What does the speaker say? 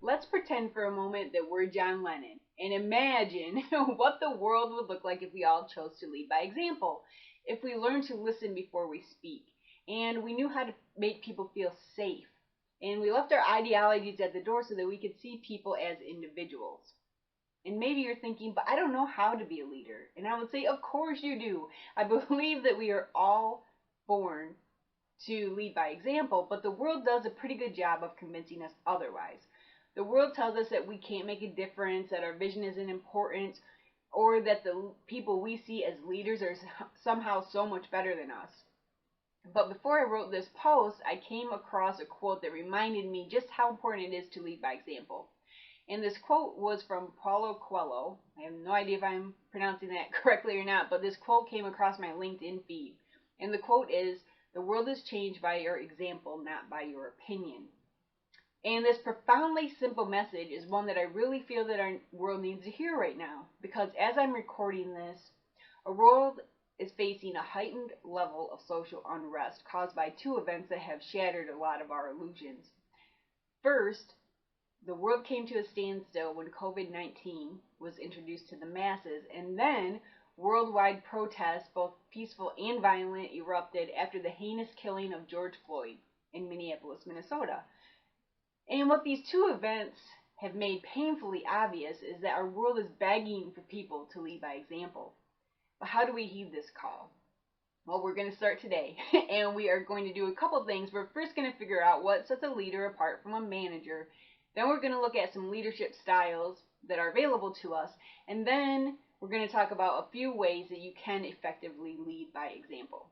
let's pretend for a moment that we're John Lennon and imagine what the world would look like if we all chose to lead by example. If we learned to listen before we speak, and we knew how to make people feel safe, and we left our ideologies at the door so that we could see people as individuals. And maybe you're thinking, but I don't know how to be a leader. And I would say, of course you do. I believe that we are all born to lead by example, but the world does a pretty good job of convincing us otherwise. The world tells us that we can't make a difference, that our vision isn't important, or that the people we see as leaders are somehow so much better than us. But before I wrote this post, I came across a quote that reminded me just how important it is to lead by example. And this quote was from Paulo Coelho. I have no idea if I'm pronouncing that correctly or not, but this quote came across my LinkedIn feed. And the quote is, "The world is changed by your example, not by your opinion." And this profoundly simple message is one that I really feel that our world needs to hear right now. Because as I'm recording this, our world is facing a heightened level of social unrest caused by two events that have shattered a lot of our illusions. First, the world came to a standstill when COVID-19 was introduced to the masses, and then worldwide protests, both peaceful and violent, erupted after the heinous killing of George Floyd in Minneapolis, Minnesota. And what these two events have made painfully obvious is that our world is begging for people to lead by example. But how do we heed this call? Well, we're going to start today, and we are going to do a couple things. We're first going to figure out what sets a leader apart from a manager. Then we're going to look at some leadership styles that are available to us, and then we're going to talk about a few ways that you can effectively lead by example.